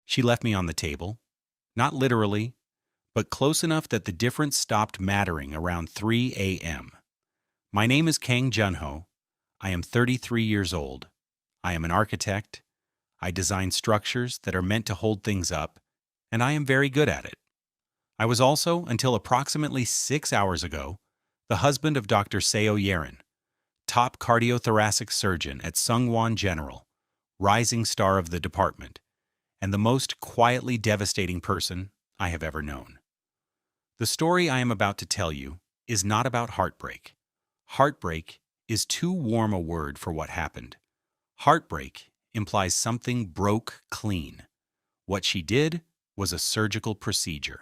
She left me on the table, not literally, but close enough that the difference stopped mattering around 3 a.m. My name is Kang Junho. I am 33 years old. I am an architect. I design structures that are meant to hold things up, and I am very good at it. I was also, until approximately 6 hours ago, the husband of Dr. Seo Yerin, top cardiothoracic surgeon at Sungwon General, rising star of the department, and the most quietly devastating person I have ever known. The story I am about to tell you is not about heartbreak. Heartbreak is too warm a word for what happened. Heartbreak implies something broke clean. What she did was a surgical procedure.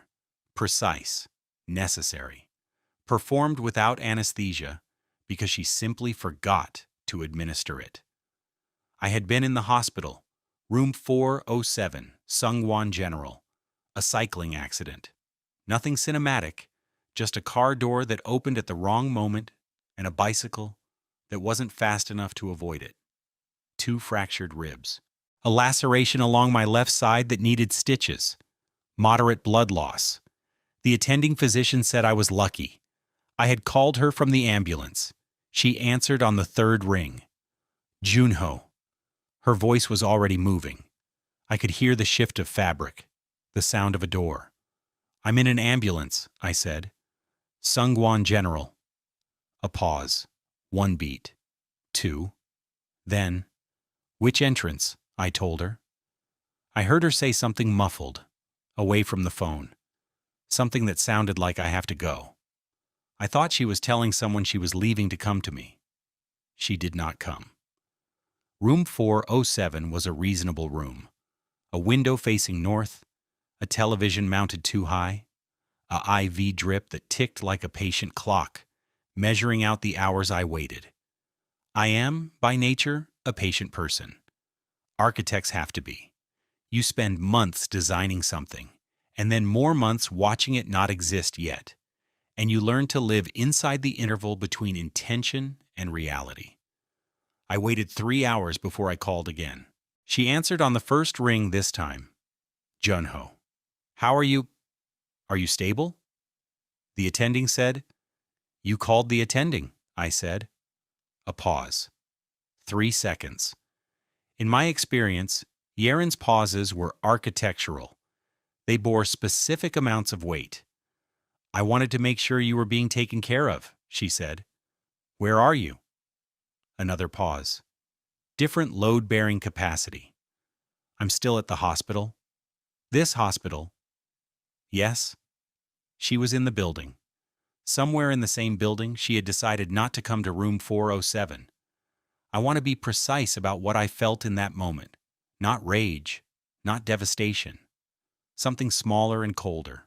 Precise, necessary, performed without anesthesia because she simply forgot to administer it. I had been in the hospital, room 407, Sungwon General, a cycling accident. Nothing cinematic, just a car door that opened at the wrong moment and a bicycle that wasn't fast enough to avoid it. 2 fractured ribs. A laceration along my left side that needed stitches. Moderate blood loss. The attending physician said I was lucky. I had called her from the ambulance. She answered on the 3rd ring. Junho. Her voice was already moving. I could hear the shift of fabric, the sound of a door. I'm in an ambulance, I said. Sungwon General. A pause. 1 beat. 2. Then, which entrance? I told her. I heard her say something muffled, away from the phone. Something that sounded like I have to go. I thought she was telling someone she was leaving to come to me. She did not come. Room 407 was a reasonable room. A window facing north, a television mounted too high, a IV drip that ticked like a patient clock, measuring out the hours I waited. I am, by nature, a patient person. Architects have to be. You spend months designing something, and then more months watching it not exist yet, and you learn to live inside the interval between intention and reality. I waited 3 hours before I called again. She answered on the 1st ring this time. Junho. How are you? Are you stable? The attending said. You called the attending, I said. A pause. 3 seconds. In my experience, Yerin's pauses were architectural. They bore specific amounts of weight. I wanted to make sure you were being taken care of, she said. Where are you? Another pause. Different load-bearing capacity. I'm still at the hospital. This hospital. Yes. She was in the building. Somewhere in the same building, she had decided not to come to room 407. I want to be precise about what I felt in that moment. Not rage, not devastation. Something smaller and colder.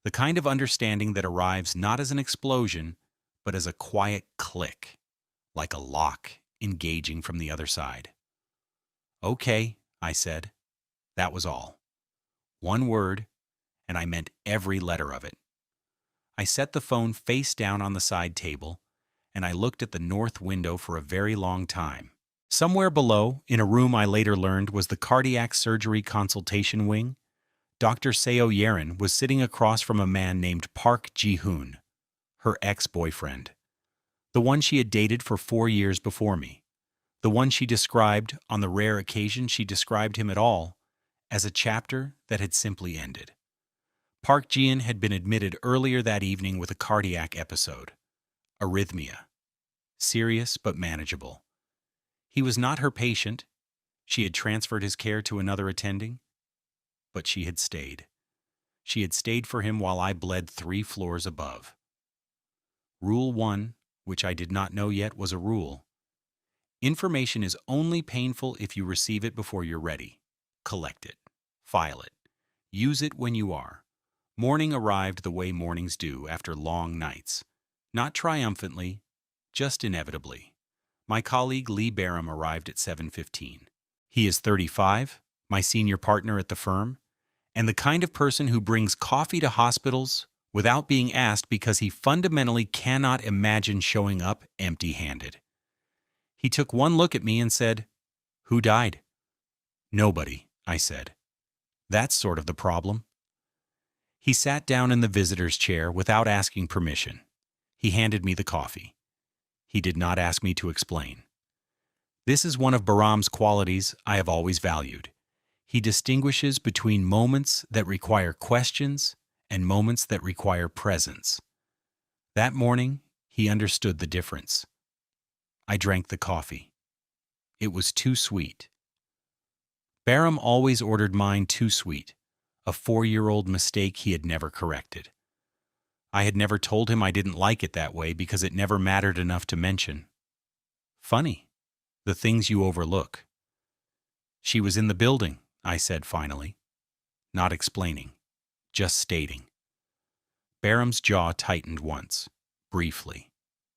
The kind of understanding that arrives not as an explosion, but as a quiet click, like a lock engaging from the other side. Okay, I said. That was all. 1 word, and I meant every letter of it. I set the phone face down on the side table, and I looked at the north window for a very long time. Somewhere below, in a room I later learned was the cardiac surgery consultation wing, Dr. Seo Yerin was sitting across from a man named Park Ji-hoon, her ex-boyfriend. The one she had dated for 4 years before me. The one she described, on the rare occasion she described him at all, as a chapter that had simply ended. Park Ji-hoon had been admitted earlier that evening with a cardiac episode. Arrhythmia. Serious but manageable. He was not her patient. She had transferred his care to another attending. But she had stayed. She had stayed for him while I bled 3 floors above. Rule 1, which I did not know yet, was a rule. Information is only painful if you receive it before you're ready. Collect it. File it. Use it when you are. Morning arrived the way mornings do after long nights. Not triumphantly, just inevitably. My colleague Lee Barham arrived at 7:15. He is 35, my senior partner at the firm, and the kind of person who brings coffee to hospitals without being asked because he fundamentally cannot imagine showing up empty-handed. He took one look at me and said, "Who died?" "Nobody," I said. That's sort of the problem. He sat down in the visitor's chair without asking permission. He handed me the coffee. He did not ask me to explain. This is one of Bahram's qualities I have always valued. He distinguishes between moments that require questions and moments that require presence. That morning, he understood the difference. I drank the coffee. It was too sweet. Bahram always ordered mine too sweet, a 4-year-old mistake he had never corrected. I had never told him I didn't like it that way because it never mattered enough to mention. Funny, the things you overlook. She was in the building, I said finally. Not explaining, just stating. Bahram's jaw tightened once, briefly.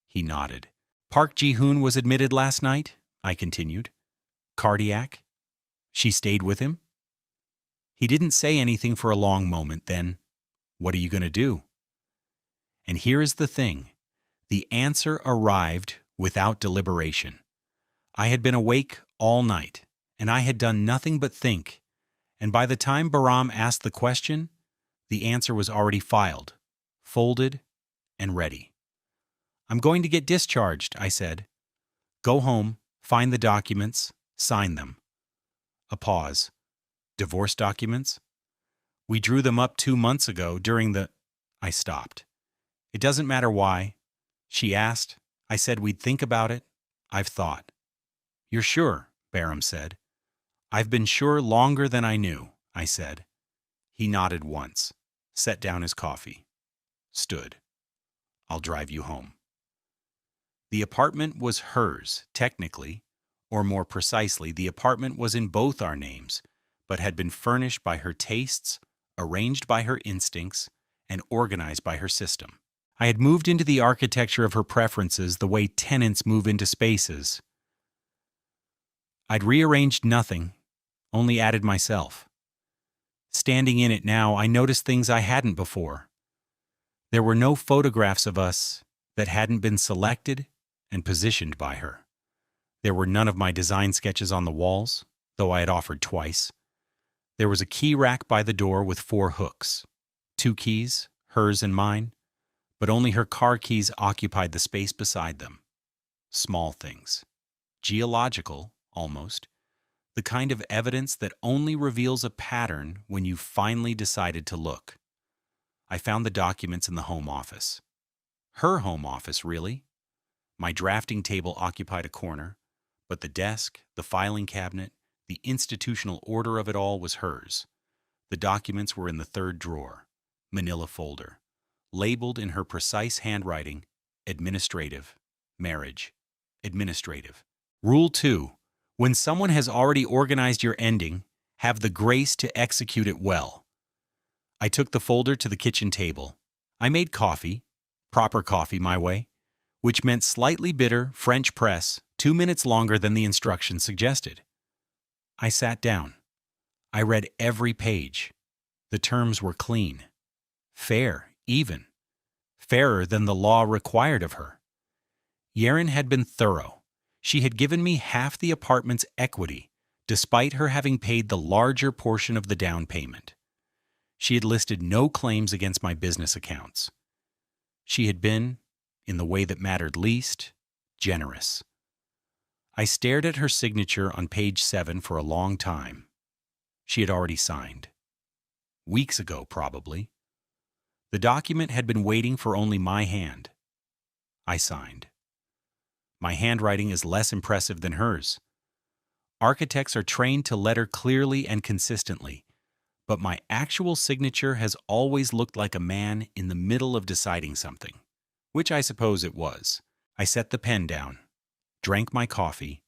He nodded. Park Ji-hoon was admitted last night, I continued. Cardiac? She stayed with him? He didn't say anything for a long moment, then, what are you going to do? And here is the thing. The answer arrived without deliberation. I had been awake all night, and I had done nothing but think, and by the time Bahram asked the question, the answer was already filed, folded, and ready. I'm going to get discharged, I said. Go home, find the documents, sign them. A pause. Divorce documents? We drew them up 2 months ago during the... I stopped. It doesn't matter why. She asked. I said we'd think about it. I've thought. You're sure, Bahram said. I've been sure longer than I knew, I said. He nodded once, set down his coffee, stood. I'll drive you home. The apartment was hers, technically, or more precisely, the apartment was in both our names, but had been furnished by her tastes, arranged by her instincts, and organized by her system. I had moved into the architecture of her preferences the way tenants move into spaces. I'd rearranged nothing, only added myself. Standing in it now, I noticed things I hadn't before. There were no photographs of us that hadn't been selected and positioned by her. There were none of my design sketches on the walls, though I had offered twice. There was a key rack by the door with 4 hooks, 2 keys, hers and mine, but only her car keys occupied the space beside them. Small things. Geological, almost. The kind of evidence that only reveals a pattern when you've finally decided to look. I found the documents in the home office. Her home office, really. My drafting table occupied a corner, but the desk, the filing cabinet, the institutional order of it all was hers. The documents were in the 3rd drawer, manila folder, labeled in her precise handwriting, administrative, marriage, administrative. Rule 2. When someone has already organized your ending, have the grace to execute it well. I took the folder to the kitchen table. I made coffee, proper coffee my way, which meant slightly bitter French press, 2 minutes longer than the instructions suggested. I sat down. I read every page. The terms were clean. Fair, even. Fairer than the law required of her. Yeren had been thorough. She had given me half the apartment's equity, despite her having paid the larger portion of the down payment. She had listed no claims against my business accounts. She had been, in the way that mattered least, generous. I stared at her signature on page 7 for a long time. She had already signed. Weeks ago, probably. The document had been waiting for only my hand. I signed. My handwriting is less impressive than hers. Architects are trained to letter clearly and consistently, but my actual signature has always looked like a man in the middle of deciding something, which I suppose it was. I set the pen down, drank my coffee.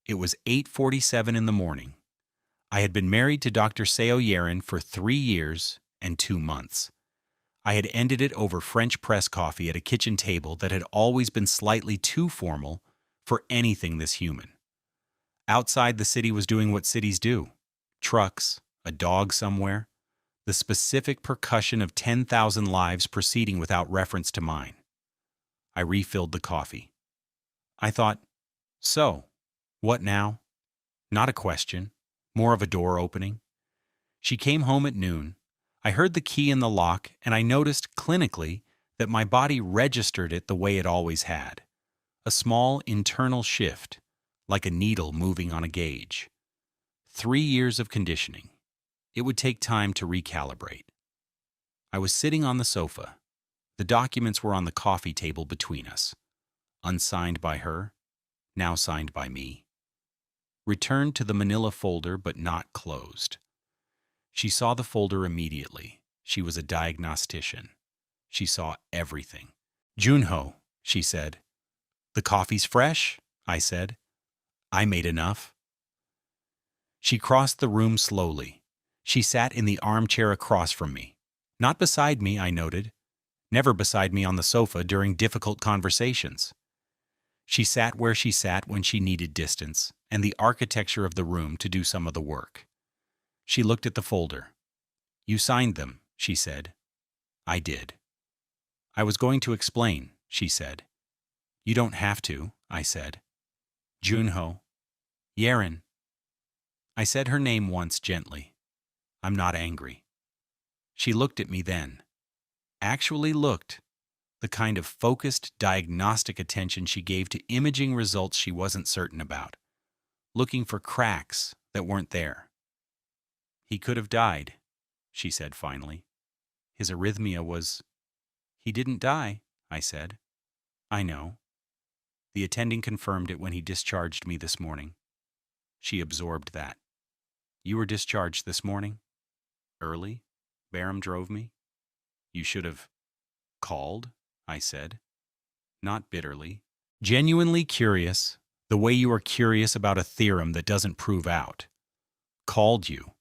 It was 8:47 in the morning. I had been married to Dr. Seo Yeren for 3 years and 2 months. I had ended it over French press coffee at a kitchen table that had always been slightly too formal for anything this human. Outside, the city was doing what cities do. Trucks, a dog somewhere, the specific percussion of 10,000 lives proceeding without reference to mine. I refilled the coffee. I thought, so, what now? Not a question, more of a door opening. She came home at noon. I heard the key in the lock, and I noticed clinically that my body registered it the way it always had. A small internal shift, like a needle moving on a gauge. 3 years of conditioning. It would take time to recalibrate. I was sitting on the sofa. The documents were on the coffee table between us. Unsigned by her, now signed by me. Returned to the manila folder but not closed. She saw the folder immediately. She was a diagnostician. She saw everything. "Junho," she said. "The coffee's fresh," I said. "I made enough." She crossed the room slowly. She sat in the armchair across from me. Not beside me, I noted. Never beside me on the sofa during difficult conversations. She sat where she sat when she needed distance and the architecture of the room to do some of the work. She looked at the folder. "You signed them," she said. I did. "I was going to explain," she said. "You don't have to," I said. "Junho." "Yeren." I said her name once gently. "I'm not angry." She looked at me then. Actually looked. The kind of focused, diagnostic attention she gave to imaging results she wasn't certain about. Looking for cracks that weren't there. "He could have died," she said finally. "His arrhythmia was—" "He didn't die," I said. "I know." The attending confirmed it when he discharged me this morning. She absorbed that. "You were discharged this morning? Early? Barham drove me?" "You should have called," I said. Not bitterly. Genuinely curious, the way you are curious about a theorem that doesn't prove out. "Called you."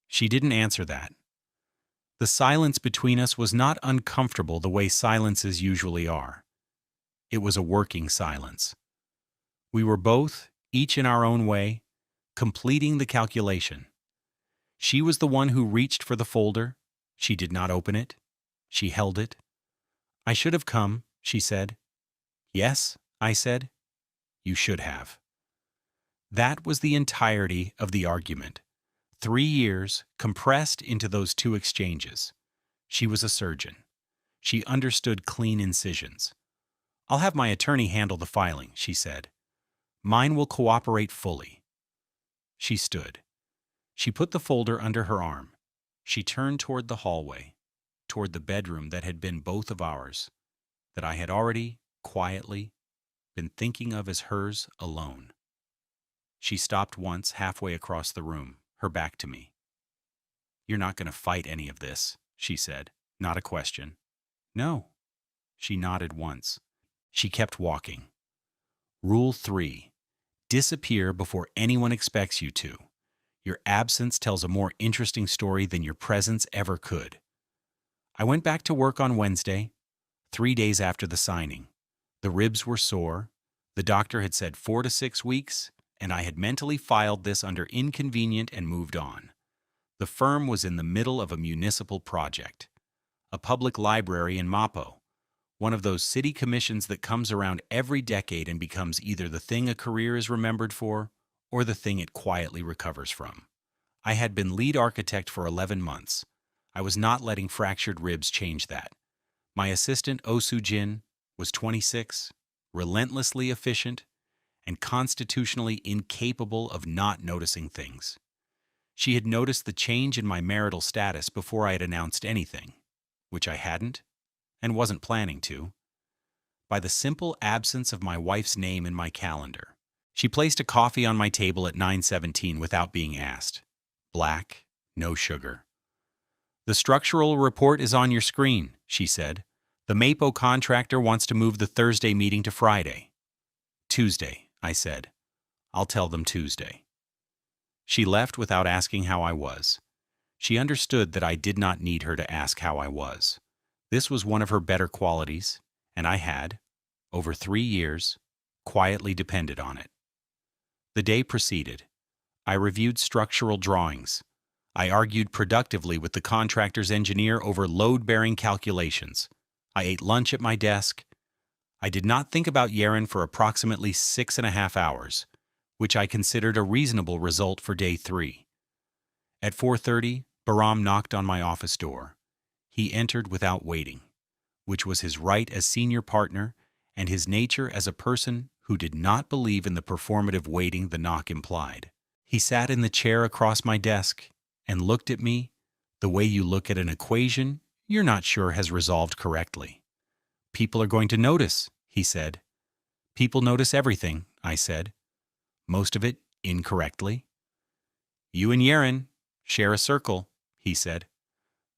She didn't answer that. The silence between us was not uncomfortable the way silences usually are. It was a working silence. We were both, each in our own way, completing the calculation. She was the one who reached for the folder. She did not open it. She held it. "I should have come," she said. "Yes," I said. "You should have." That was the entirety of the argument. 3 years compressed into those 2 exchanges. She was a surgeon. She understood clean incisions. "I'll have my attorney handle the filing," she said. "Mine will cooperate fully." She stood. She put the folder under her arm. She turned toward the hallway, toward the bedroom that had been both of ours, that I had already, quietly, been thinking of as hers alone. She stopped once halfway across the room, her back to me. "You're not going to fight any of this," she said. Not a question. "No." She nodded once. She kept walking. Rule 3. Disappear before anyone expects you to. Your absence tells a more interesting story than your presence ever could. I went back to work on Wednesday, 3 days after the signing. The ribs were sore. The doctor had said 4 to 6 weeks, and I had mentally filed this under inconvenient and moved on. The firm was in the middle of a municipal project. A public library in Mapo, one of those city commissions that comes around every decade and becomes either the thing a career is remembered for or the thing it quietly recovers from. I had been lead architect for 11 months. I was not letting fractured ribs change that. My assistant, Osu Jin, was 26, relentlessly efficient, and constitutionally incapable of not noticing things. She had noticed the change in my marital status before I had announced anything, which I hadn't and wasn't planning to, by the simple absence of my wife's name in my calendar. She placed a coffee on my table at 9:17 without being asked. Black, no sugar. "The structural report is on your screen," she said. "The Mapo contractor wants to move the Thursday meeting to Friday." "Tuesday," I said. "I'll tell them Tuesday." She left without asking how I was. She understood that I did not need her to ask how I was. This was one of her better qualities, and I had, over 3 years, quietly depended on it. The day proceeded. I reviewed structural drawings. I argued productively with the contractor's engineer over load-bearing calculations. I ate lunch at my desk. I did not think about Yeren for approximately 6.5 hours, which I considered a reasonable result for day 3. At 4:30, Bahram knocked on my office door. He entered without waiting, which was his right as senior partner and his nature as a person who did not believe in the performative waiting the knock implied. He sat in the chair across my desk and looked at me the way you look at an equation you're not sure has resolved correctly. "People are going to notice," he said. "People notice everything," I said. "Most of it incorrectly." "You and Yeren share a circle," he said.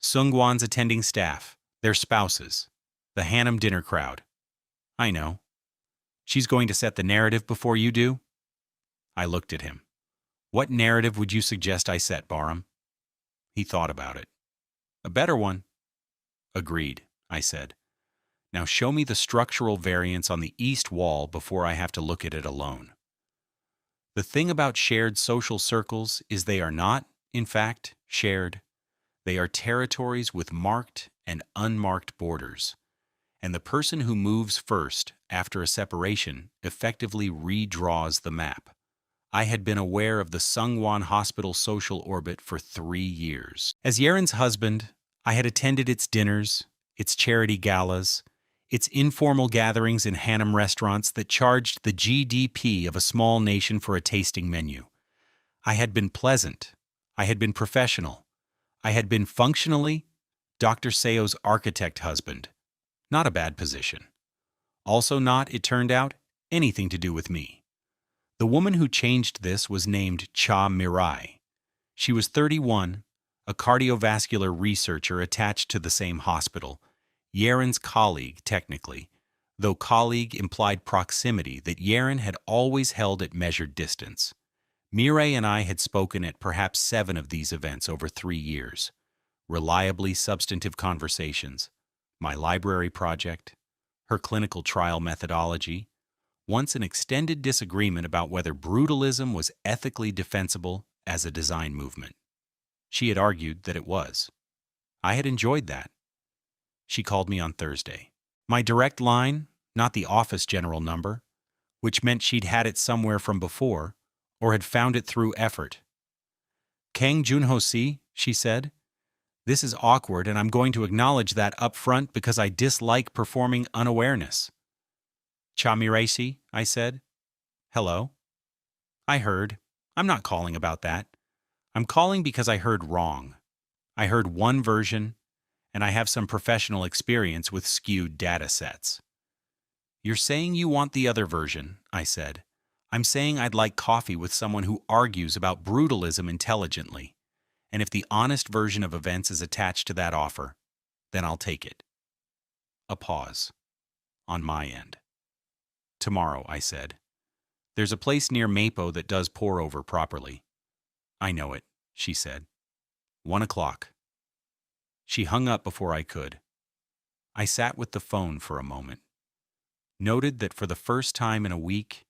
"Sungwon's attending staff, their spouses, the Hanum dinner crowd." "I know. She's going to set the narrative before you do?" I looked at him. "What narrative would you suggest I set, Bahram?" He thought about it. "A better one." "Agreed," I said. "Now show me the structural variance on the east wall before I have to look at it alone." The thing about shared social circles is they are not, in fact, shared. They are territories with marked and unmarked borders. And the person who moves first after a separation effectively redraws the map. I had been aware of the Sungwon Hospital social orbit for 3 years. As Yeren's husband, I had attended its dinners, its charity galas, its informal gatherings in Hanum restaurants that charged the GDP of a small nation for a tasting menu. I had been pleasant. I had been professional. I had been functionally Dr. Seo's architect husband. Not a bad position. Also not, it turned out, anything to do with me. The woman who changed this was named Cha Mirai. She was 31, a cardiovascular researcher attached to the same hospital, Yeren's colleague, technically, though colleague implied proximity that Yeren had always held at measured distance. Mirai and I had spoken at perhaps 7 of these events over 3 years. Reliably substantive conversations, my library project, her clinical trial methodology, once an extended disagreement about whether brutalism was ethically defensible as a design movement. She had argued that it was. I had enjoyed that. She called me on Thursday. My direct line, not the office general number, which meant she'd had it somewhere from before, or had found it through effort. "Kang Junho-si," she said. "This is awkward, and I'm going to acknowledge that up front because I dislike performing unawareness." "Cha Mirai-si," I said. "Hello." "I heard. I'm not calling about that. I'm calling because I heard wrong. I heard one version, and I have some professional experience with skewed data sets." "You're saying you want the other version," I said. "I'm saying I'd like coffee with someone who argues about brutalism intelligently. And if the honest version of events is attached to that offer, then I'll take it." A pause. On my end. "Tomorrow," I said. "There's a place near Mapo that does pour-over properly." "I know it," she said. 1 o'clock. She hung up before I could. I sat with the phone for a moment. Noted that for the first time in a week,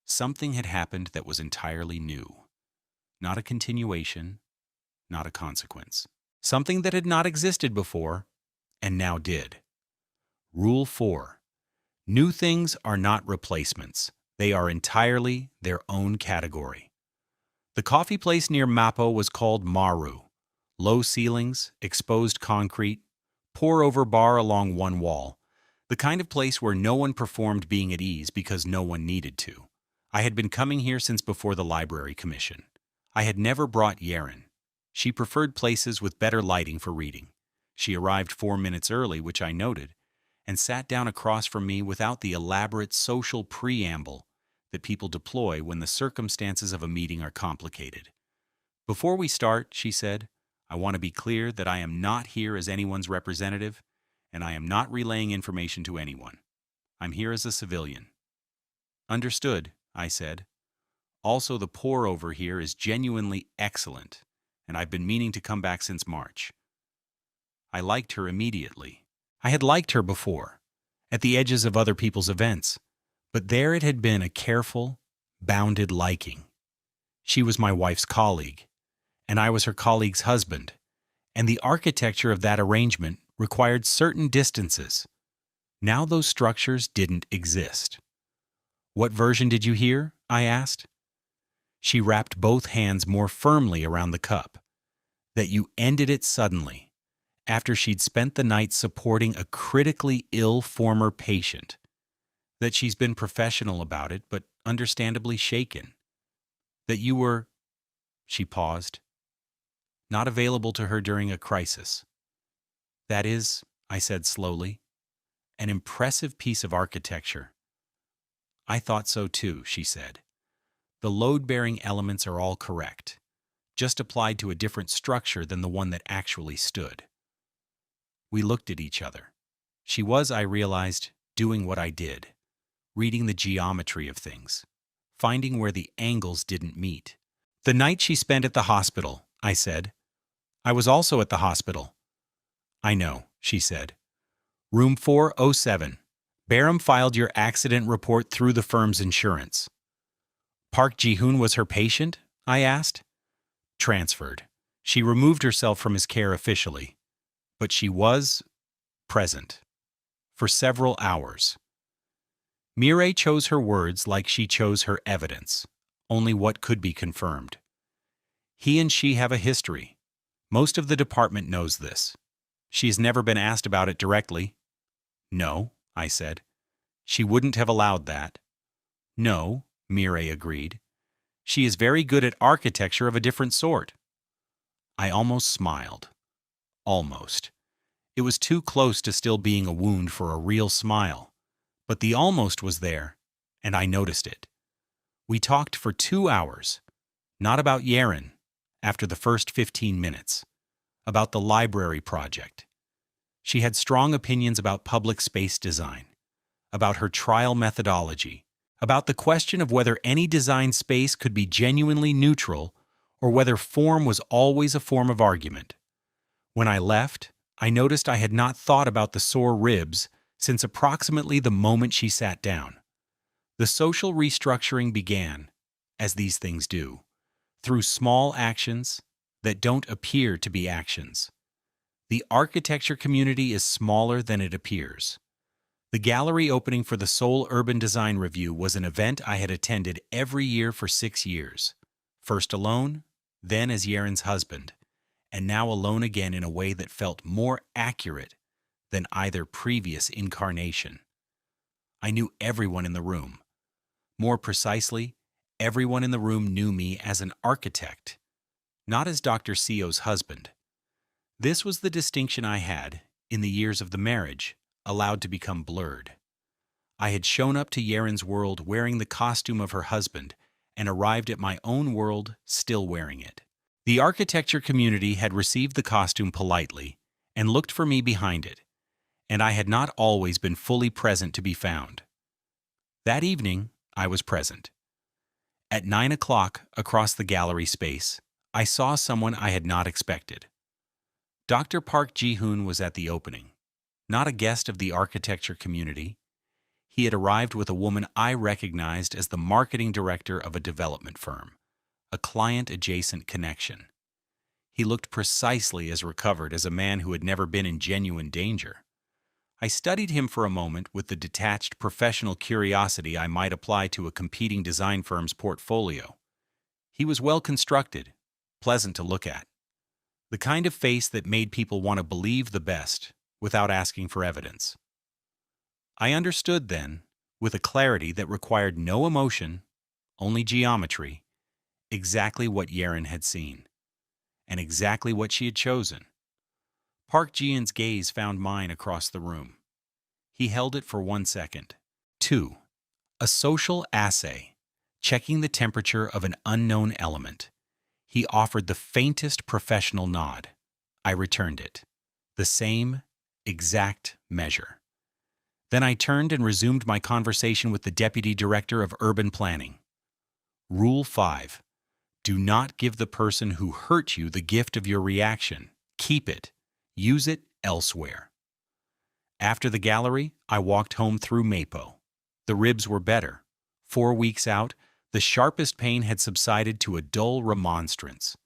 something had happened that was entirely new. Not a continuation, not a consequence. Something that had not existed before, and now did. Rule 4. New things are not replacements. They are entirely their own category. The coffee place near Mapo was called Maru. Low ceilings, exposed concrete, pour-over bar along one wall. The kind of place where no one performed being at ease because no one needed to. I had been coming here since before the library commission. I had never brought Yeren. She preferred places with better lighting for reading. She arrived 4 minutes early, which I noted, and sat down across from me without the elaborate social preamble that people deploy when the circumstances of a meeting are complicated. "Before we start," she said, "I want to be clear that I am not here as anyone's representative, and I am not relaying information to anyone. I'm here as a civilian." "Understood," I said. "Also, the pour-over here is genuinely excellent, and I've been meaning to come back since March." I liked her immediately. I had liked her before, at the edges of other people's events, but there it had been a careful, bounded liking. She was my wife's colleague, and I was her colleague's husband, and the architecture of that arrangement required certain distances. Now those structures didn't exist. "What version did you hear?" I asked. She wrapped both hands more firmly around the cup. that you ended it suddenly, after she'd spent the night supporting a critically ill former patient, that she's been professional about it but understandably shaken, that you were, she paused, not available to her during a crisis. That is, I said slowly, an impressive piece of architecture. I thought so too, she said. The load-bearing elements are all correct, just applied to a different structure than the one that actually stood. We looked at each other. She was, I realized, doing what I did, reading the geometry of things, finding where the angles didn't meet. The night she spent at the hospital, I said. I was also at the hospital. I know, she said. Room 407. Barham filed your accident report through the firm's insurance. Park Ji-hoon was her patient? I asked. Transferred. She removed herself from his care officially, but she was present for several hours. Mireille chose her words like she chose her evidence, only what could be confirmed. He and she have a history. Most of the department knows this. She has never been asked about it directly. No, I said. She wouldn't have allowed that. No, Mireille agreed. She is very good at architecture of a different sort. I almost smiled. Almost. It was too close to still being a wound for a real smile. But the almost was there, and I noticed it. We talked for 2 hours, not about Yeren, after the first 15 minutes, about the library project. She had strong opinions about public space design, about her trial methodology, about the question of whether any design space could be genuinely neutral or whether form was always a form of argument. When I left, I noticed I had not thought about the sore ribs since approximately the moment she sat down. The social restructuring began, as these things do, through small actions that don't appear to be actions. The architecture community is smaller than it appears. The gallery opening for the Seoul Urban Design Review was an event I had attended every year for 6 years, first alone, then as Yeren's husband, and now alone again in a way that felt more accurate than either previous incarnation. I knew everyone in the room. More precisely, everyone in the room knew me as an architect, not as Dr. Seo's husband. This was the distinction I had, in the years of the marriage, allowed to become blurred. I had shown up to Yeren's world wearing the costume of her husband and arrived at my own world still wearing it. The architecture community had received the costume politely and looked for me behind it, and I had not always been fully present to be found. That evening, I was present. At 9 o'clock, across the gallery space, I saw someone I had not expected. Dr. Park Ji-hoon was at the opening, not a guest of the architecture community. He had arrived with a woman I recognized as the marketing director of a development firm, a client-adjacent connection. He looked precisely as recovered as a man who had never been in genuine danger. I studied him for a moment with the detached professional curiosity I might apply to a competing design firm's portfolio. He was well constructed, pleasant to look at. The kind of face that made people want to believe the best without asking for evidence. I understood then, with a clarity that required no emotion, only geometry, exactly what Yeren had seen, and exactly what she had chosen. Park Ji-hoon's gaze found mine across the room. He held it for 1 second. 2. A social assay, checking the temperature of an unknown element. He offered the faintest professional nod. I returned it. The same, exact measure. Then I turned and resumed my conversation with the Deputy Director of Urban Planning. Rule 5. Do not give the person who hurt you the gift of your reaction. Keep it. Use it elsewhere. After the gallery, I walked home through Mapo. The ribs were better. 4 weeks out, the sharpest pain had subsided to a dull remonstrance.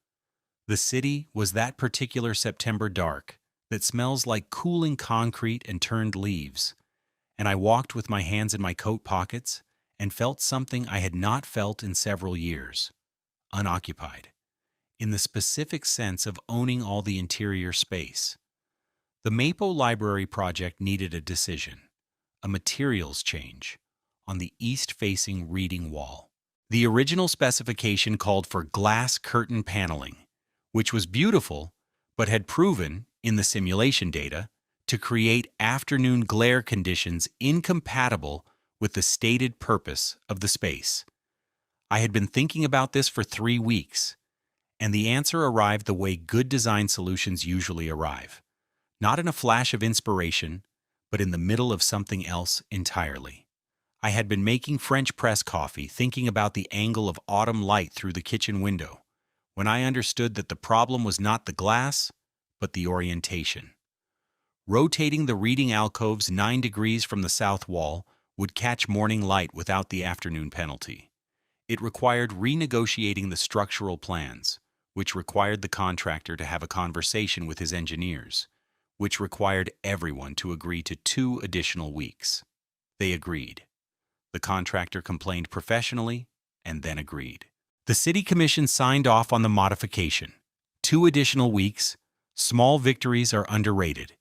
The city was that particular September dark that smells like cooling concrete and turned leaves, and I walked with my hands in my coat pockets and felt something I had not felt in several years. Unoccupied. in the specific sense of owning all the interior space. The Mapo Library project needed a decision, a materials change, on the east-facing reading wall. The original specification called for glass curtain paneling, which was beautiful but had proven, in the simulation data, to create afternoon glare conditions incompatible with the stated purpose of the space. I had been thinking about this for 3 weeks, and the answer arrived the way good design solutions usually arrive. Not in a flash of inspiration, but in the middle of something else entirely. I had been making French press coffee, thinking about the angle of autumn light through the kitchen window, when I understood that the problem was not the glass, but the orientation. Rotating the reading alcoves 9 degrees from the south wall would catch morning light without the afternoon penalty. It required renegotiating the structural plans, which required the contractor to have a conversation with his engineers, which required everyone to agree to 2 additional weeks. They agreed. The contractor complained professionally and then agreed. The City Commission signed off on the modification. 2 additional weeks. Small victories are underrated.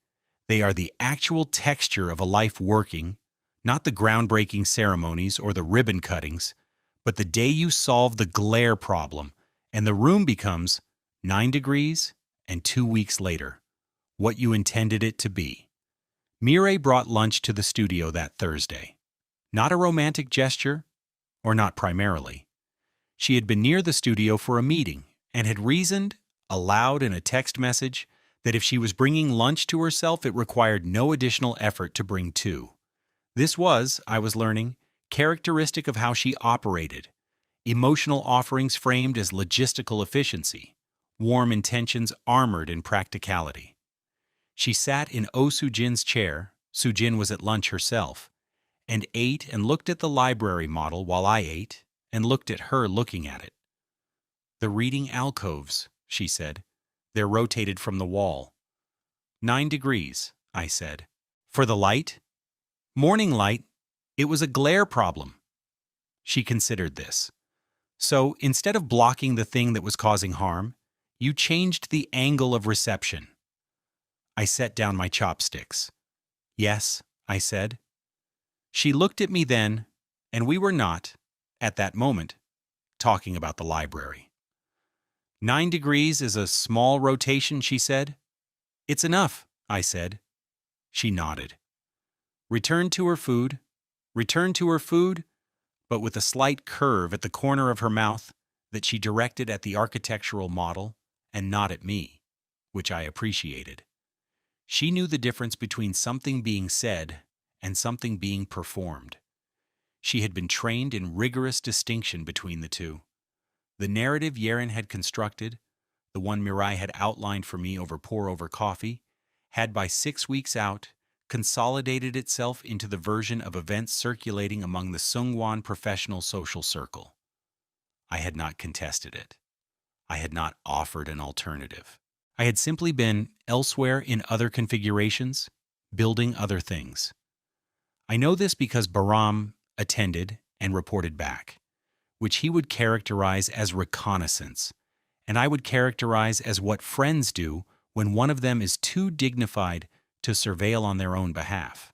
They are the actual texture of a life working, not the groundbreaking ceremonies or the ribbon cuttings, but the day you solve the glare problem and the room becomes 9 degrees and 2 weeks later, what you intended it to be. Mireille brought lunch to the studio that Thursday. Not a romantic gesture, or not primarily. She had been near the studio for a meeting and had reasoned, aloud in a text message, that if she was bringing lunch to herself, it required no additional effort to bring 2. This was, I was learning, characteristic of how she operated. Emotional offerings framed as logistical efficiency, warm intentions armored in practicality. She sat in Oh Soo-jin's chair, Soo-jin was at lunch herself, and ate and looked at the library model while I ate and looked at her looking at it. "The reading alcoves," she said. "They're rotated from the wall." 9 degrees, I said. "For the light?" "Morning light. It was a glare problem." She considered this. "So, instead of blocking the thing that was causing harm, you changed the angle of reception." I set down my chopsticks. "Yes," I said. She looked at me then, and we were not, at that moment, talking about the library. 9 degrees is a small rotation, she said. "It's enough," I said. She nodded. Returned to her food, but with a slight curve at the corner of her mouth that she directed at the architectural model and not at me, which I appreciated. She knew the difference between something being said and something being performed. She had been trained in rigorous distinction between the two. The narrative Yeren had constructed, the one Mirai had outlined for me over pour-over coffee, had by 6 weeks out consolidated itself into the version of events circulating among the Seungwon professional social circle. I had not contested it. I had not offered an alternative. I had simply been elsewhere in other configurations, building other things. I know this because Bahram attended and reported back, which he would characterize as reconnaissance, and I would characterize as what friends do when one of them is too dignified to surveil on their own behalf.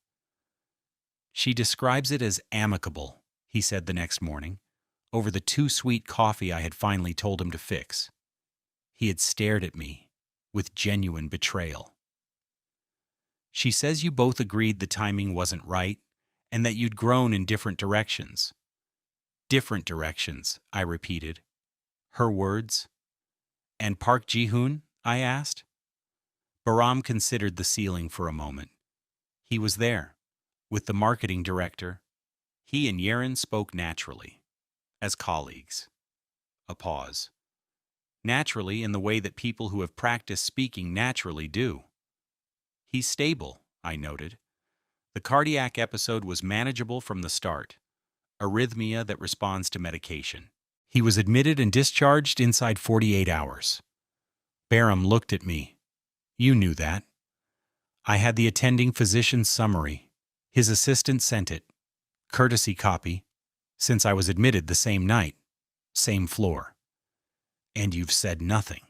"She describes it as amicable," he said the next morning, over the too sweet coffee I had finally told him to fix. He had stared at me with genuine betrayal. "She says you both agreed the timing wasn't right and that you'd grown in different directions." "Different directions," I repeated. Her words. "And Park Ji-hoon?" I asked. Bahram considered the ceiling for a moment. He was there, with the marketing director. He and Yeren spoke naturally, as colleagues. A pause. Naturally in the way that people who have practiced speaking naturally do. "He's stable," I noted. The cardiac episode was manageable from the start. Arrhythmia that responds to medication. He was admitted and discharged inside 48 hours. Bahram looked at me. "You knew that." I had the attending physician's summary. His assistant sent it. Courtesy copy, since I was admitted the same night, same floor. And you've said nothing.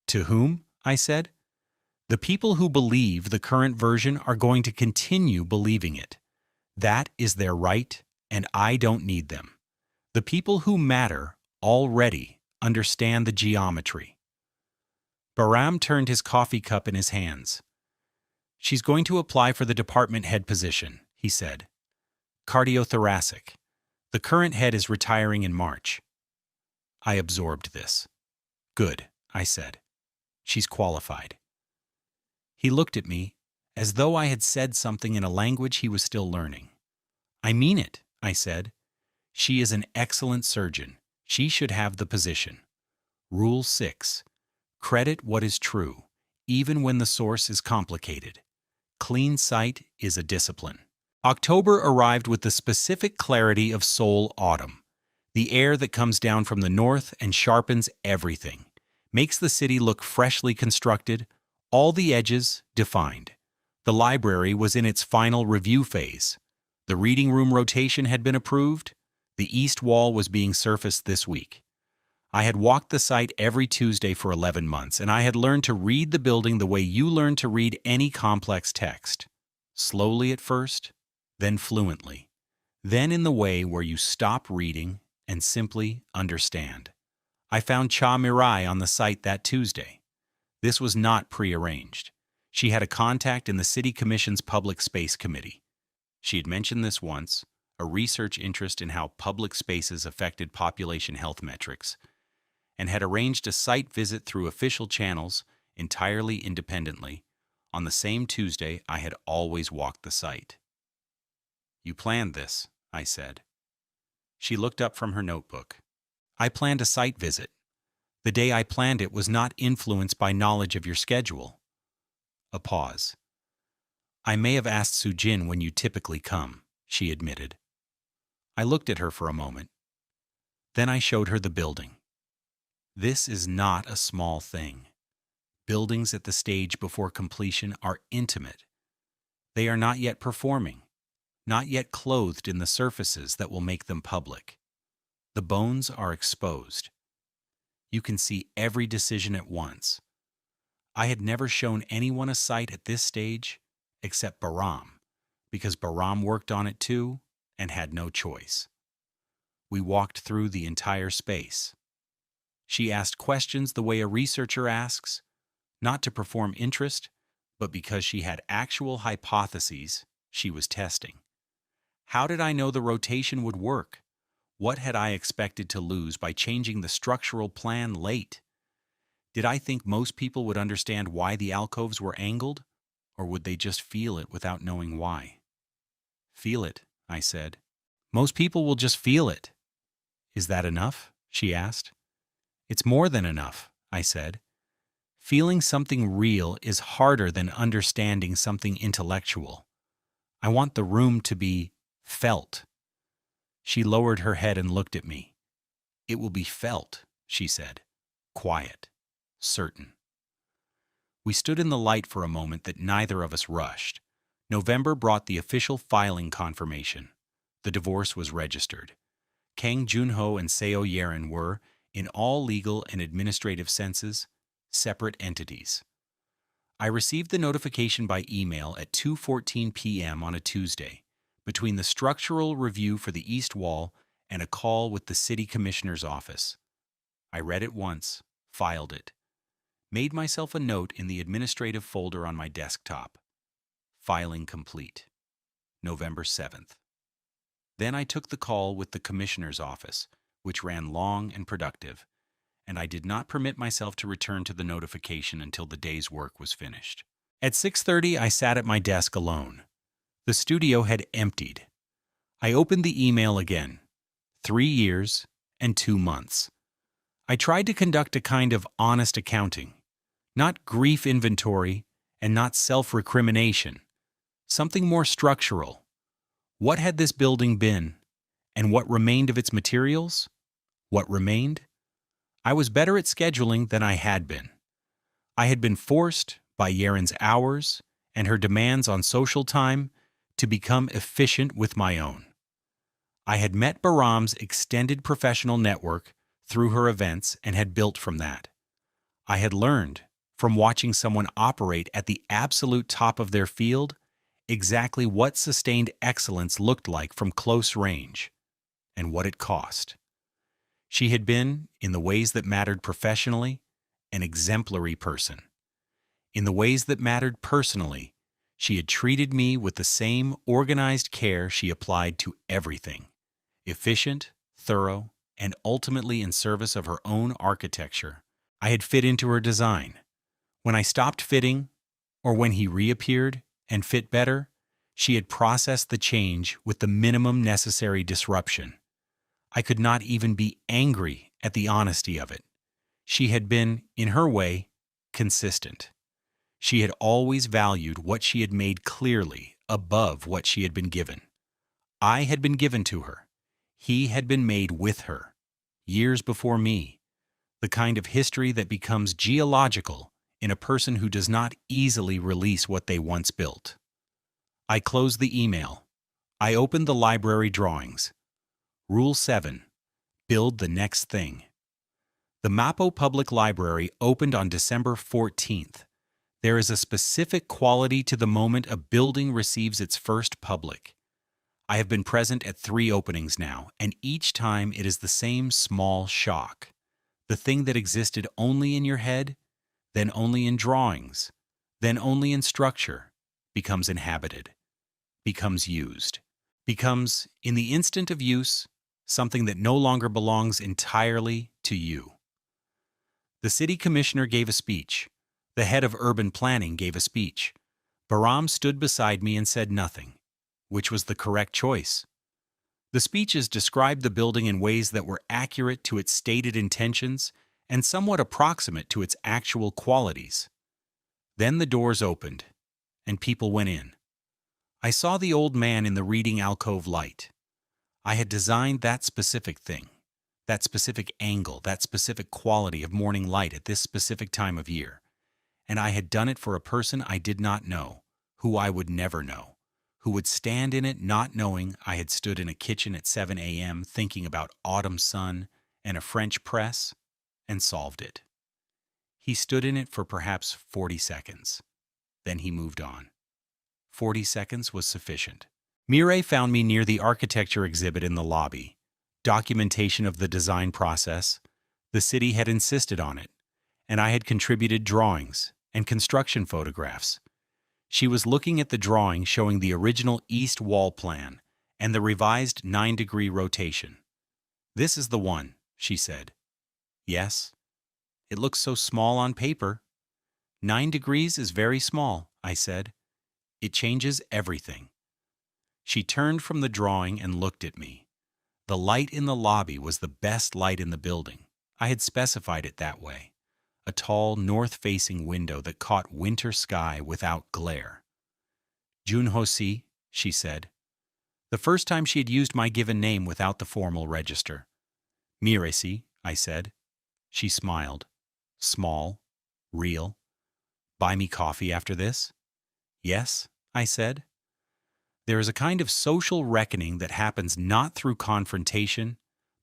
To whom? I said. The people who believe the current version are going to continue believing it. That is their right, and I don't need them. The people who matter already understand the geometry. Bahram turned his coffee cup in his hands. She's going to apply for the department head position, he said. Cardiothoracic. The current head is retiring in March. I absorbed this. Good, I said. She's qualified. He looked at me as though I had said something in a language he was still learning. I mean it, I said. She is an excellent surgeon. She should have the position. Rule 6. Credit what is true, even when the source is complicated. Clean sight is a discipline. October arrived with the specific clarity of Seoul autumn. The air that comes down from the north and sharpens everything, makes the city look freshly constructed, all the edges defined. The library was in its final review phase. The reading room rotation had been approved. The east wall was being surfaced this week. I had walked the site every Tuesday for 11 months, and I had learned to read the building the way you learn to read any complex text. Slowly at first, then fluently, then in the way where you stop reading and simply understand. I found Cha Mirai on the site that Tuesday. This was not prearranged. She had a contact in the City Commission's Public Space Committee. She had mentioned this once, a research interest in how public spaces affected population health metrics, and had arranged a site visit through official channels entirely independently. On the same Tuesday, I had always walked the site. You planned this, I said. She looked up from her notebook. I planned a site visit. The day I planned it was not influenced by knowledge of your schedule. A pause. I may have asked Sujin when you typically come, she admitted. I looked at her for a moment. Then I showed her the building. This is not a small thing. Buildings at the stage before completion are intimate. They are not yet performing, not yet clothed in the surfaces that will make them public. The bones are exposed. You can see every decision at once. I had never shown anyone a site at this stage except Bahram, because Bahram worked on it too and had no choice. We walked through the entire space. She asked questions the way a researcher asks, not to perform interest, but because she had actual hypotheses she was testing. How did I know the rotation would work? What had I expected to lose by changing the structural plan late? Did I think most people would understand why the alcoves were angled, or would they just feel it without knowing why? Feel it, I said. Most people will just feel it. Is that enough? She asked. It's more than enough, I said. Feeling something real is harder than understanding something intellectual. I want the room to be felt. She lowered her head and looked at me. It will be felt, she said. Quiet. Certain. We stood in the light for a moment that neither of us rushed. November brought the official filing confirmation. The divorce was registered. Kang Junho and Seo Yerin were, in all legal and administrative senses, separate entities. I received the notification by email at 2:14 p.m. on a Tuesday, between the structural review for the East Wall and a call with the City Commissioner's office. I read it once, filed it, made myself a note in the administrative folder on my desktop. Filing complete. November 7th. Then I took the call with the Commissioner's office, which ran long and productive, and I did not permit myself to return to the notification until the day's work was finished. At 6:30, I sat at my desk alone. The studio had emptied. I opened the email again. 3 years and 2 months. I tried to conduct a kind of honest accounting, not grief inventory and not self-recrimination, something more structural. What had this building been, and what remained of its materials? What remained? I was better at scheduling than I had been. I had been forced, by Yerin's hours and her demands on social time, to become efficient with my own. I had met Bahram's extended professional network through her events and had built from that. I had learned, from watching someone operate at the absolute top of their field, exactly what sustained excellence looked like from close range, and what it cost. She had been, in the ways that mattered professionally, an exemplary person. In the ways that mattered personally, she had treated me with the same organized care she applied to everything, efficient, thorough, and ultimately in service of her own architecture. I had fit into her design. When I stopped fitting, or when he reappeared and fit better, she had processed the change with the minimum necessary disruption. I could not even be angry at the honesty of it. She had been, in her way, consistent. She had always valued what she had made clearly above what she had been given. I had been given to her. He had been made with her, years before me, the kind of history that becomes geological in a person who does not easily release what they once built. I closed the email. I opened the library drawings. Rule 7. Build the next thing. The Mapo Public Library opened on December 14th. There is a specific quality to the moment a building receives its first public. I have been present at 3 openings now, and each time it is the same small shock. The thing that existed only in your head, then only in drawings, then only in structure, becomes inhabited, becomes used, becomes, in the instant of use, something that no longer belongs entirely to you. The city commissioner gave a speech. The head of urban planning gave a speech. Bahram stood beside me and said nothing, which was the correct choice. The speeches described the building in ways that were accurate to its stated intentions and somewhat approximate to its actual qualities. Then the doors opened, and people went in. I saw the old man in the reading alcove light. I had designed that specific thing, that specific angle, that specific quality of morning light at this specific time of year. And I had done it for a person I did not know, who I would never know, who would stand in it not knowing I had stood in a kitchen at 7 a.m. thinking about autumn sun and a French press, and solved it. He stood in it for perhaps 40 seconds. Then he moved on. 40 seconds was sufficient. Mireille found me near the architecture exhibit in the lobby. Documentation of the design process. The city had insisted on it, and I had contributed drawings and construction photographs. She was looking at the drawing showing the original east wall plan and the revised 9-degree rotation. "This is the one," she said. "Yes. It looks so small on paper." 9 degrees is very small, I said. "It changes everything." She turned from the drawing and looked at me. The light in the lobby was the best light in the building. I had specified it that way. A tall, north-facing window that caught winter sky without glare. "Junho-si," she said. The first time she had used my given name without the formal register. "Mireille-si," I said. She smiled. Small. Real. "Buy me coffee after this?" "Yes," I said. There is a kind of social reckoning that happens not through confrontation,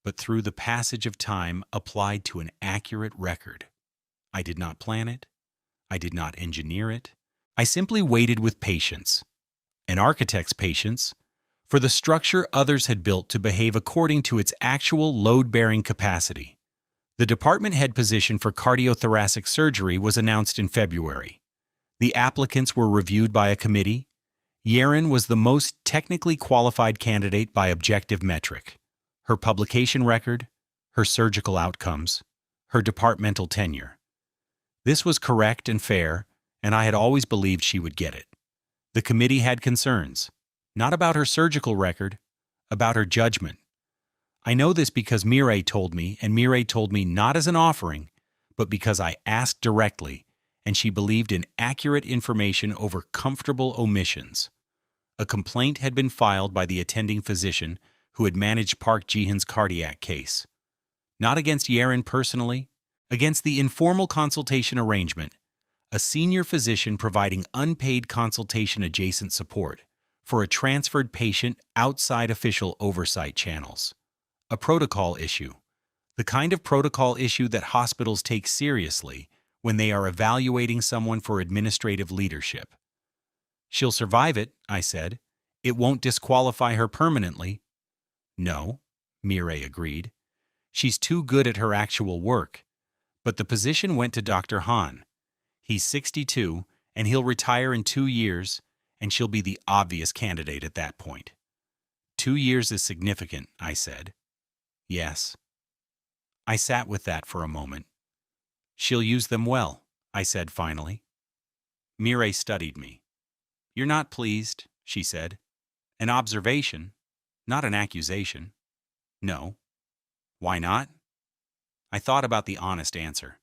but through the passage of time applied to an accurate record. I did not plan it. I did not engineer it. I simply waited with patience, an architect's patience, for the structure others had built to behave according to its actual load-bearing capacity. The department head position for cardiothoracic surgery was announced in February. The applicants were reviewed by a committee. Yeren was the most technically qualified candidate by objective metric: her publication record, her surgical outcomes, her departmental tenure. This was correct and fair, and I had always believed she would get it. The committee had concerns, not about her surgical record, about her judgment. I know this because Mireille told me, and Mireille told me not as an offering, but because I asked directly, and she believed in accurate information over comfortable omissions. A complaint had been filed by the attending physician who had managed Park Ji-hun's cardiac case. Not against Yeren personally, against the informal consultation arrangement, a senior physician providing unpaid consultation-adjacent support for a transferred patient outside official oversight channels. A protocol issue. The kind of protocol issue that hospitals take seriously when they are evaluating someone for administrative leadership. She'll survive it, I said. It won't disqualify her permanently. No, Mireille agreed. She's too good at her actual work. But the position went to Dr. Hahn. He's 62, and he'll retire in 2 years, and she'll be the obvious candidate at that point. 2 years is significant, I said. Yes. I sat with that for a moment. She'll use them well, I said finally. Mireille studied me. You're not pleased, she said. An observation, not an accusation. No. Why not? I thought about the honest answer.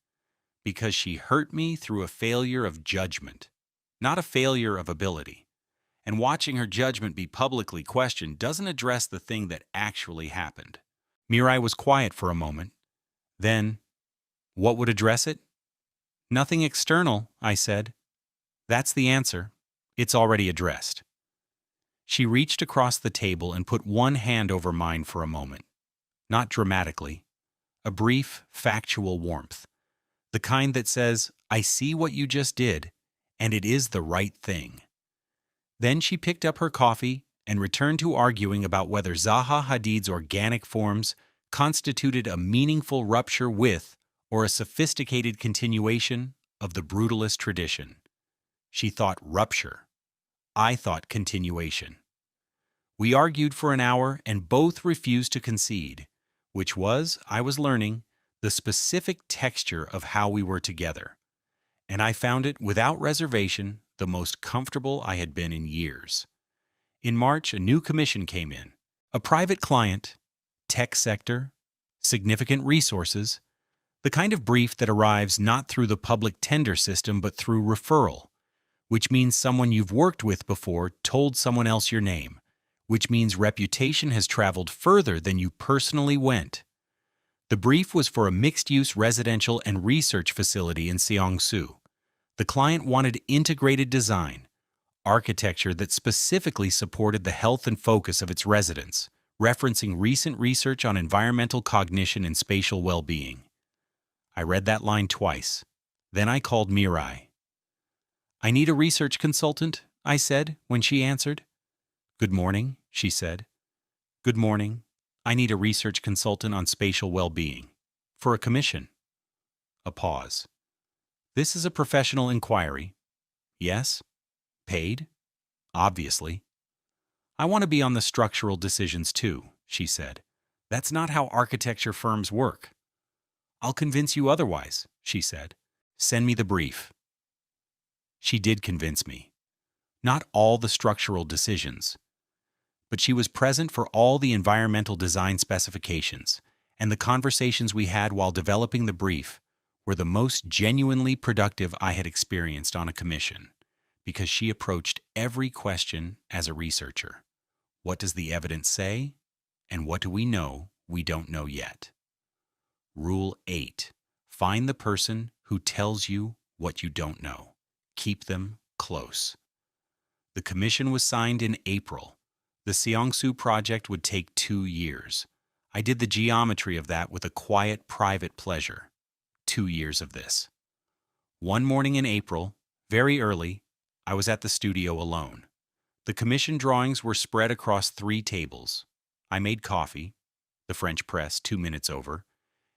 Because she hurt me through a failure of judgment, not a failure of ability. And watching her judgment be publicly questioned doesn't address the thing that actually happened. Mireille was quiet for a moment. Then, what would address it? Nothing external, I said. That's the answer. It's already addressed. She reached across the table and put one hand over mine for a moment. Not dramatically. A brief, factual warmth. The kind that says, I see what you just did, and it is the right thing. Then she picked up her coffee and returned to arguing about whether Zaha Hadid's organic forms constituted a meaningful rupture with or a sophisticated continuation of the brutalist tradition. She thought rupture. I thought continuation. We argued for an hour and both refused to concede, which was, I was learning, the specific texture of how we were together. And I found it, without reservation, the most comfortable I had been in years. In March, a new commission came in. A private client, tech sector, significant resources, the kind of brief that arrives not through the public tender system but through referral, which means someone you've worked with before told someone else your name, which means reputation has traveled further than you personally went. The brief was for a mixed-use residential and research facility in Seongsu. The client wanted integrated design, architecture that specifically supported the health and focus of its residents, referencing recent research on environmental cognition and spatial well-being. I read that line twice. Then I called Mireille. I need a research consultant, I said when she answered. Good morning, she said. Good morning. I need a research consultant on spatial well-being. For a commission. A pause. This is a professional inquiry. Yes? Paid? Obviously. I want to be on the structural decisions too, she said. That's not how architecture firms work. I'll convince you otherwise, she said. Send me the brief. She did convince me. Not all the structural decisions, but she was present for all the environmental design specifications, and the conversations we had while developing the brief were the most genuinely productive I had experienced on a commission, because she approached every question as a researcher. What does the evidence say? And what do we know we don't know yet? Rule 8. Find the person who tells you what you don't know. Keep them close. The commission was signed in April. The Seongsu project would take 2 years. I did the geometry of that with a quiet, private pleasure. 2 years of this. One morning in April, very early, I was at the studio alone. The commission drawings were spread across 3 tables. I made coffee, the French press 2 minutes over,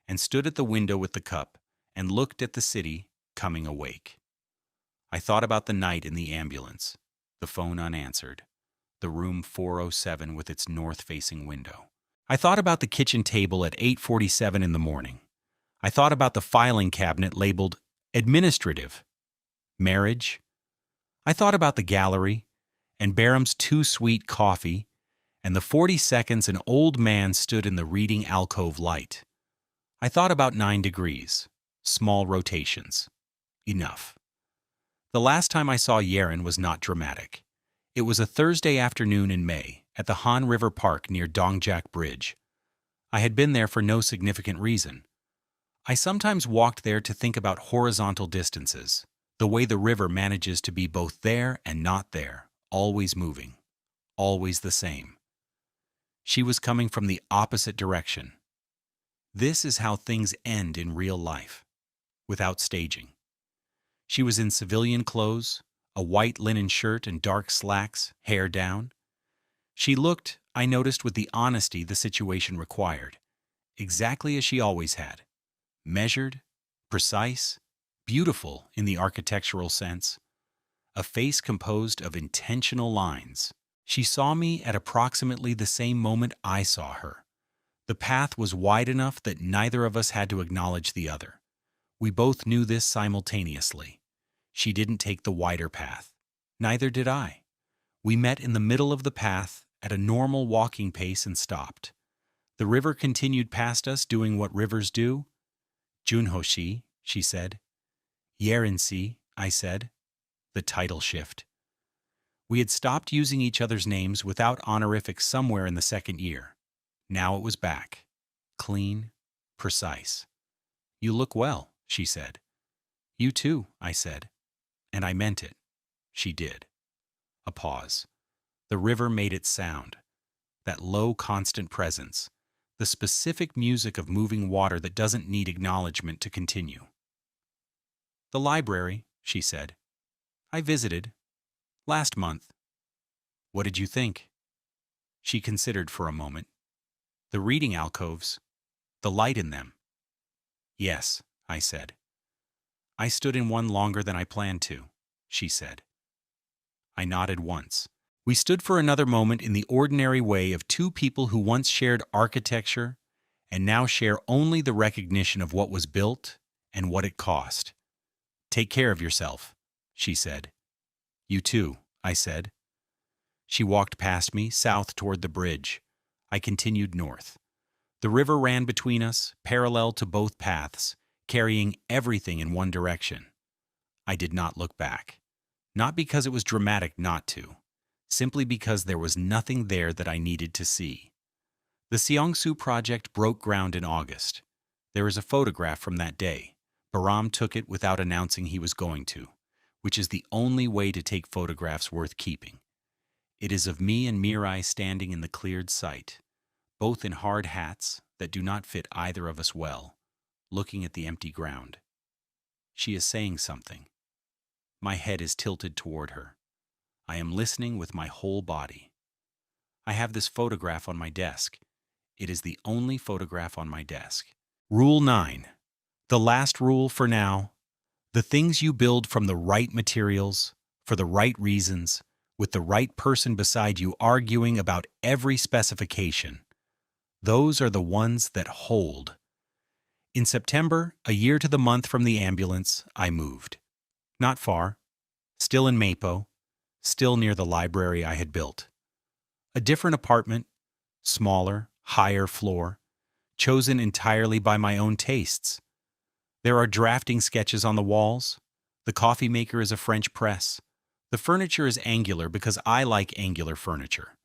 and stood at the window with the cup and looked at the city coming awake. I thought about the night in the ambulance, the phone unanswered, the room 407 with its north-facing window. I thought about the kitchen table at 8:47 in the morning. I thought about the filing cabinet labeled administrative, marriage. I thought about the gallery and Barham's too sweet coffee and the 40 seconds an old man stood in the reading alcove light. I thought about 9 degrees, small rotations. Enough. The last time I saw Yeren was not dramatic. It was a Thursday afternoon in May at the Han River Park near Dongjak Bridge. I had been there for no significant reason. I sometimes walked there to think about horizontal distances, the way the river manages to be both there and not there, always moving, always the same. She was coming from the opposite direction. This is how things end in real life, without staging. She was in civilian clothes, a white linen shirt and dark slacks, hair down. She looked, I noticed with the honesty the situation required, exactly as she always had. Measured, precise, beautiful in the architectural sense. A face composed of intentional lines. She saw me at approximately the same moment I saw her. The path was wide enough that neither of us had to acknowledge the other. We both knew this simultaneously. She didn't take the wider path. Neither did I. We met in the middle of the path at a normal walking pace and stopped. The river continued past us doing what rivers do. Junho-shi, she said. Yeren-si, I said. The title shift. We had stopped using each other's names without honorifics somewhere in the second year. Now it was back. Clean, precise. You look well, she said. You too, I said. And I meant it. She did. A pause. The river made its sound. That low, constant presence. The specific music of moving water that doesn't need acknowledgement to continue. The library, she said. I visited. Last month. What did you think? She considered for a moment. The reading alcoves. The light in them. Yes, I said. I stood in one longer than I planned to, she said. I nodded once. We stood for another moment in the ordinary way of two people who once shared architecture and now share only the recognition of what was built and what it cost. Take care of yourself, she said. You too, I said. She walked past me, south toward the bridge. I continued north. The river ran between us, parallel to both paths, carrying everything in one direction. I did not look back. Not because it was dramatic not to, simply because there was nothing there that I needed to see. The Seongsu project broke ground in August. There is a photograph from that day. Bahram took it without announcing he was going to, which is the only way to take photographs worth keeping. It is of me and Mirai standing in the cleared site, both in hard hats that do not fit either of us well, looking at the empty ground. She is saying something. My head is tilted toward her. I am listening with my whole body. I have this photograph on my desk. It is the only photograph on my desk. Rule 9. The last rule for now. The things you build from the right materials, for the right reasons, with the right person beside you arguing about every specification. Those are the ones that hold. In September, a year to the month from the ambulance, I moved. Not far. Still in Meipo. Still near the library I had built. A different apartment, smaller, higher floor, chosen entirely by my own tastes. There are drafting sketches on the walls. The coffee maker is a French press. The furniture is angular because I like angular furniture.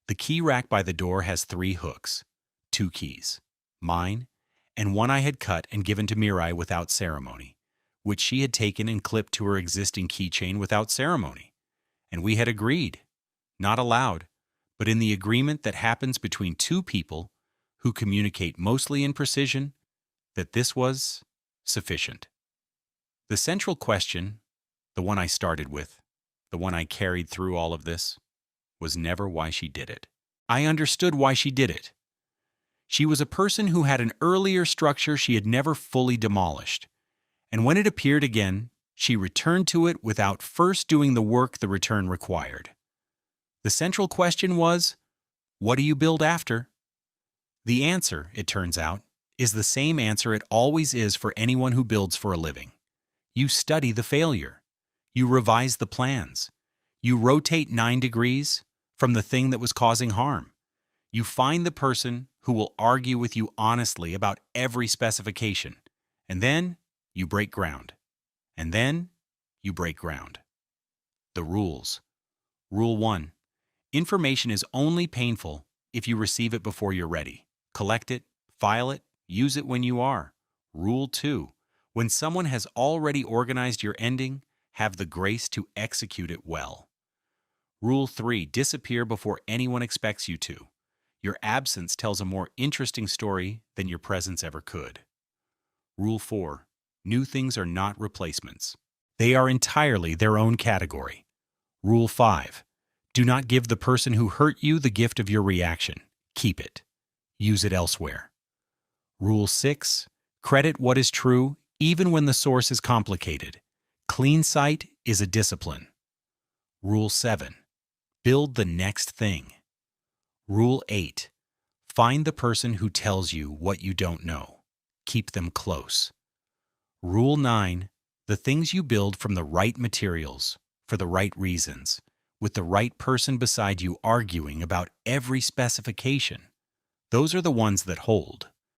The key rack by the door has 3 hooks, 2 keys, mine, and one I had cut and given to Mirai without ceremony, which she had taken and clipped to her existing keychain without ceremony. And we had agreed, not aloud, but in the agreement that happens between 2 people who communicate mostly in precision, that this was sufficient. The central question, the one I started with, the one I carried through all of this, was never why she did it. I understood why she did it. She was a person who had an earlier structure she had never fully demolished, and when it appeared again, she returned to it without first doing the work the return required. The central question was, what do you build after? The answer, it turns out, is the same answer it always is for anyone who builds for a living. You study the failure. You revise the plans. You rotate 9 degrees from the thing that was causing harm. You find the person who will argue with you honestly about every specification, and then you break ground. And then you break ground. The rules. Rule 1. Information is only painful if you receive it before you're ready. Collect it, file it, use it when you are. Rule 2. When someone has already organized your ending, have the grace to execute it well. Rule 3. Disappear before anyone expects you to. Your absence tells a more interesting story than your presence ever could. Rule 4. New things are not replacements. They are entirely their own category. Rule 5. Do not give the person who hurt you the gift of your reaction. Keep it. Use it elsewhere. Rule 6. Credit what is true even when the source is complicated. Clean sight is a discipline. Rule 7. Build the next thing. Rule 8. Find the person who tells you what you don't know. Keep them close. Rule 9. The things you build from the right materials, for the right reasons, with the right person beside you arguing about every specification. Those are the ones that hold.